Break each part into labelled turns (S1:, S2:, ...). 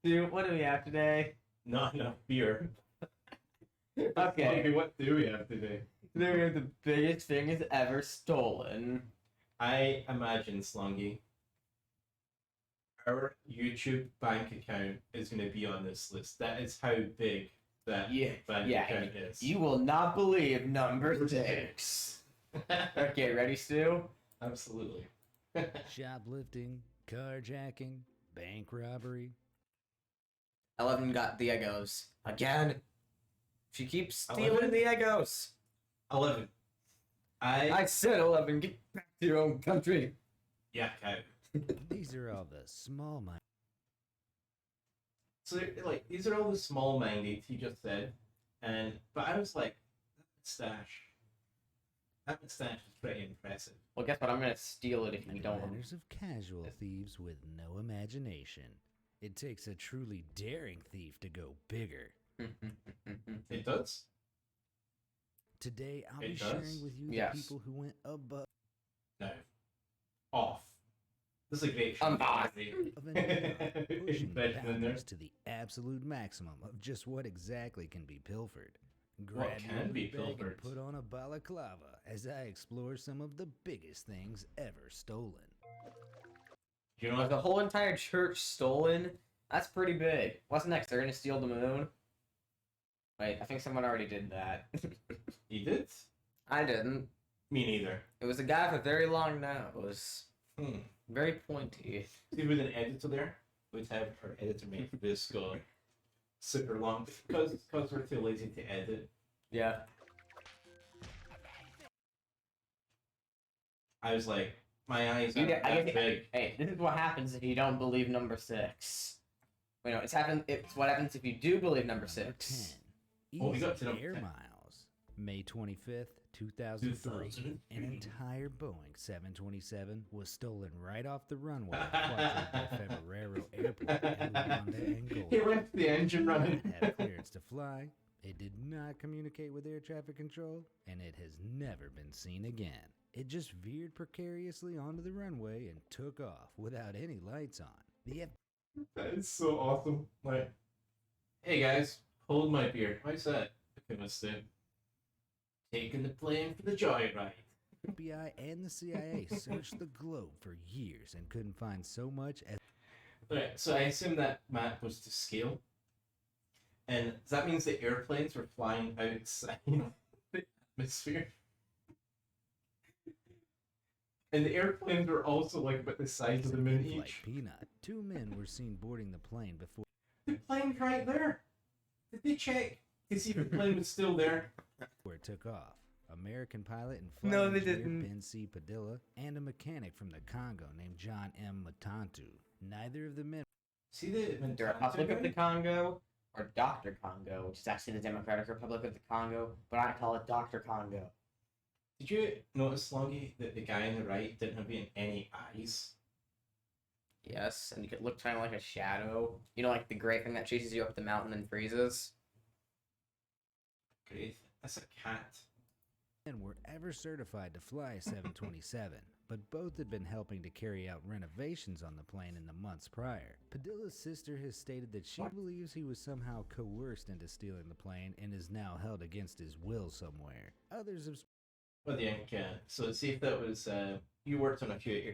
S1: Dude, what do we have today?
S2: Not enough beer.
S1: Okay.
S2: What do we have today?
S1: They're the biggest things ever stolen.
S2: I imagine, Slongi, our YouTube bank account is going to be on this list. That is how big that bank account is.
S1: You will not believe number 6. Okay, ready, Stu?
S2: Absolutely.
S3: Shoplifting, carjacking, bank robbery.
S1: 11 got the Eggos. Again. She keeps stealing
S2: 11?
S1: the Eggos.
S2: 11.
S1: I said 11. Get back to your own country.
S2: Yeah, cow.
S3: These are all the small money.
S2: So, like, these are all the small mandates he just said. But I was like, that mustache is pretty impressive.
S1: Well, guess what? I'm gonna steal it if you don't.
S3: Manners of casual thieves with no imagination. It takes a truly daring thief to go bigger.
S2: It does?
S3: Today, I'll
S2: It
S3: be
S2: does?
S3: sharing with you
S1: Yes.
S3: the people who went above
S2: No. Off. This is a great show.
S1: I'm off.
S3: and beyond, pushing the
S2: Imagine in there.
S3: boundaries to the absolute maximum of just what exactly can be pilfered.
S2: What
S3: Grab
S2: can
S3: your
S2: be
S3: loot bag and
S2: pilfered?
S3: put on a balaclava as I explore some of the biggest things ever stolen.
S2: You know
S1: Like
S2: what?
S1: the whole entire church stolen? That's pretty big. What's next? They're gonna steal the moon? Wait, I think someone already did that.
S2: He did?
S1: I didn't.
S2: Me neither.
S1: It was a guy with a very long nose. Very pointy.
S2: See, with an editor there, we'd have our editor make this go super long because we're too lazy to edit.
S1: Yeah.
S2: I was like, my eyes
S1: You
S2: aren't that big.
S1: Hey, this is what happens if you don't believe number 6. Wait, no, it's what happens if you do believe number 6.
S3: 10.
S2: Oh, we got
S3: Easy
S2: to number
S3: air
S2: 10.
S3: miles. May 25th, 2003.
S2: 2003.
S3: An entire Boeing 727 was stolen right off the runway at Cuatro de Febrero Airport in Luanda,
S2: He
S3: Angola.
S2: left the engine running.
S3: It had clearance to fly. It did not communicate with air traffic control, and it has never been seen again. It just veered precariously onto the runway and took off without any lights on. The
S2: That is so awesome. Like, hey guys, hold my beer. Why's that? I must say. Taking the plane for the joyride.
S3: FBI and the CIA searched the globe for years and couldn't find so much as
S2: Alright, so I assume that map was to scale. And that means the airplanes were flying outside the atmosphere. And the airplanes were also like about the size of the moon
S3: in-flight
S2: each.
S3: peanut. 2 men were seen boarding the plane before
S2: The plane's right there. Did they check to see if the plane was still there?
S3: it took off. American pilot and flight
S1: No, they
S3: engineer
S1: didn't.
S3: Ben C. Padilla and a mechanic from the Congo named John M. Matantu. Neither of the men
S2: See the
S1: The Republic of the Congo or Dr. Congo, which is actually the Democratic Republic of the Congo, but I call it Dr. Congo.
S2: Did you notice, Slongi, that the guy on the right didn't have any eyes?
S1: Yes, and you could look kind of like a shadow. You know, like the gray thing that chases you up the mountain and freezes?
S2: Great. That's a cat.
S3: were ever certified to fly a 727, but both had been helping to carry out renovations on the plane in the months prior. Padilla's sister has stated that she believes he was somehow coerced into stealing the plane and is now held against his will somewhere. Others have
S2: Well, yeah, so see if that was, you worked on a few,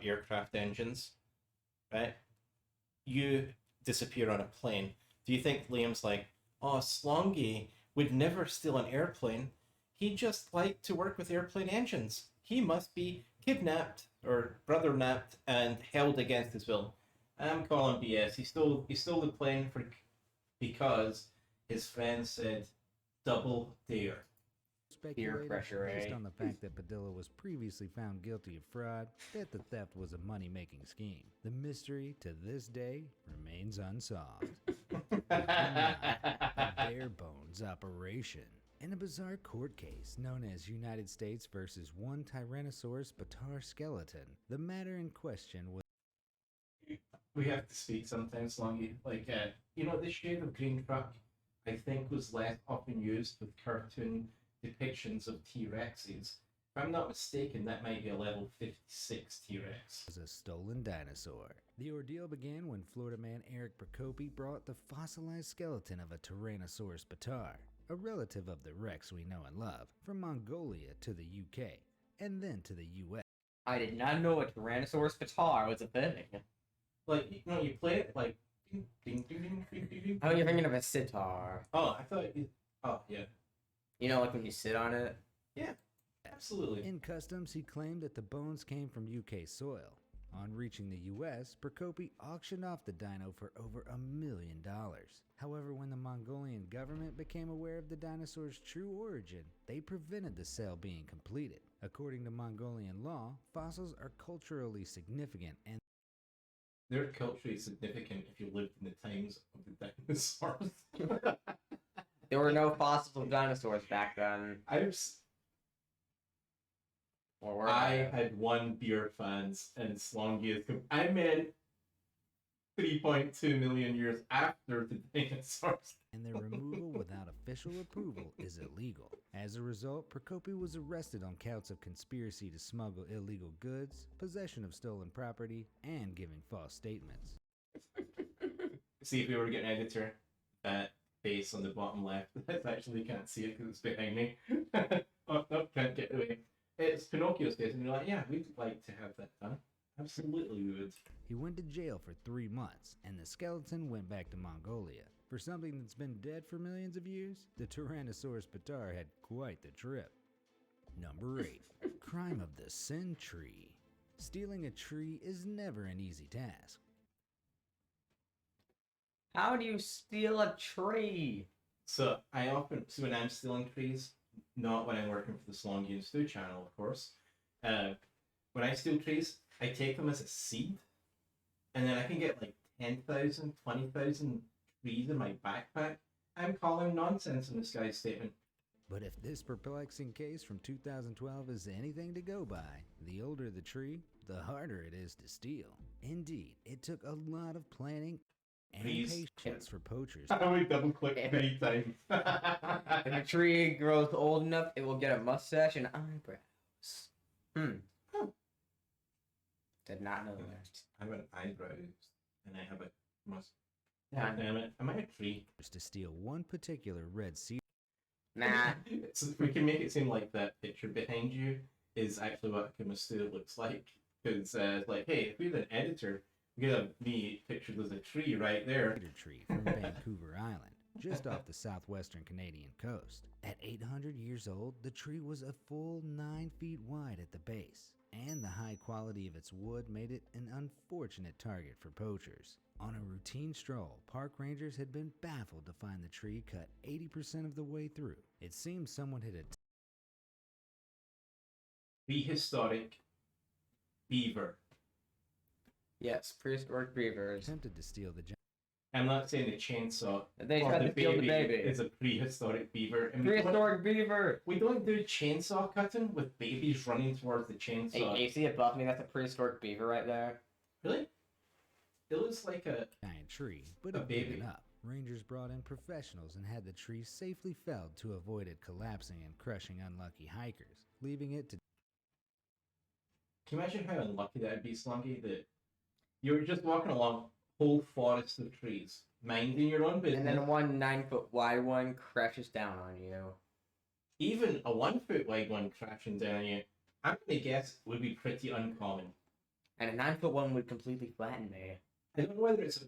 S2: aircraft engines, right? You disappear on a plane. Do you think Liam's like, oh, Slongi would never steal an airplane. He just liked to work with airplane engines. He must be kidnapped or brother napped and held against his will. I'm calling BS. He stole the plane because his friend said double dare.
S3: speculated,
S1: pressure,
S3: based
S1: eh?
S3: on the fact that Padilla was previously found guilty of fraud, that the theft was a money-making scheme. The mystery, to this day, remains unsolved. A bare-bones operation. In a bizarre court case known as United States versus one Tyrannosaurus Batar skeleton, the matter in question was
S2: We have to speak sometimes, Slongi. Like, this shade of green truck, I think, was less often used with cartoon depictions of T-Rexes. I'm not mistaken, that might be a level 56 T-Rex.
S3: Was a stolen dinosaur. The ordeal began when Florida man Eric Procopi brought the fossilized skeleton of a Tyrannosaurus bataar, a relative of the Rex we know and love, from Mongolia to the UK, and then to the US.
S1: I did not know a Tyrannosaurus bataar was a thing.
S2: Like, you know, you play it like... Ding, ding, ding, ding, ding, ding, ding.
S1: Oh, you're thinking of a sitar.
S2: Oh, I thought you... Oh, yeah.
S1: You know, like when you sit on it?
S2: Yeah, absolutely.
S3: In customs, he claimed that the bones came from UK soil. On reaching the US, Procopi auctioned off the dino for over $1 million. However, when the Mongolian government became aware of the dinosaur's true origin, they prevented the sale being completed. According to Mongolian law, fossils are culturally significant and
S2: They're culturally significant if you lived in the times of the dinosaurs.
S1: There were no fossils of dinosaurs back then. Or were
S2: I
S1: there?
S2: had one beer fans and Slongi is... I meant 3.2 million years after the dinosaurs.
S3: their removal without official approval is illegal. As a result, Procopi was arrested on counts of conspiracy to smuggle illegal goods, possession of stolen property, and giving false statements.
S2: See if we were to get an editor. That face on the bottom left. That's actually, can't see it because it's behind me. Oh, no, can't get away. It's Pinocchio's face, and you're like, yeah, we'd like to have that done. Absolutely, we would.
S3: He went to jail for 3 months, and the skeleton went back to Mongolia. For something that's been dead for millions of years, the Tyrannosaurus bataar had quite the trip. Number 8. Crime of the Century. Stealing a tree is never an easy task.
S1: How do you steal a tree?
S2: So I often, so when I'm stealing trees, not when I'm working for the Slongi and Stew channel, of course. When I steal trees, I take them as a seed, and then I can get like 10,000, 20,000 trees in my backpack. I'm calling nonsense in this guy's statement.
S3: But if this perplexing case from 2012 is anything to go by, the older the tree, the harder it is to steal. Indeed, it took a lot of planning and
S2: Please.
S3: patience for poachers.
S2: I only double click 3 times.
S1: If a tree grows old enough, it will get a mustache and eyebrows. Did not know that.
S2: I have an eyebrows, and I have a must.
S1: Yeah.
S2: Damn it! Am I a tree?
S3: To steal one particular red cedar.
S1: Nah.
S2: So we can make it seem like that picture behind you is actually what a Stew looks like. Because it's like, hey, if we had an editor, we could have me pictured as a tree right there.
S3: Cedar tree from Vancouver Island, just off the southwestern Canadian coast. At 800 years old, the tree was a full 9 feet wide at the base, and the high quality of its wood made it an unfortunate target for poachers. On a routine stroll, park rangers had been baffled to find the tree cut 80% of the way through. It seems someone had
S2: Prehistoric beaver.
S1: Yes, prehistoric beavers.
S3: attempted to steal the
S2: I'm not saying the chainsaw
S1: They
S2: or
S1: tried
S2: the
S1: to steal the baby.
S2: is a prehistoric beaver. And
S1: Prehistoric beaver!
S2: we don't do chainsaw cutting with babies running towards the
S1: Hey,
S2: chainsaw.
S1: you see above me? That's a prehistoric beaver right there.
S2: Really? It looks like a...
S3: giant tree, but
S2: A
S3: it
S2: baby.
S3: given up. Rangers brought in professionals and had the tree safely felled to avoid it collapsing and crushing unlucky hikers, leaving it to
S2: Can you imagine how unlucky that would be, Slongi? That you're just walking along whole forest of trees, minding your own business.
S1: And then one 9-foot wide one crashes down on you.
S2: Even a 1 foot wide one crashing down on you, I'm gonna guess would be pretty uncommon.
S1: And a 9-foot one would completely flatten me.
S2: I don't know whether it's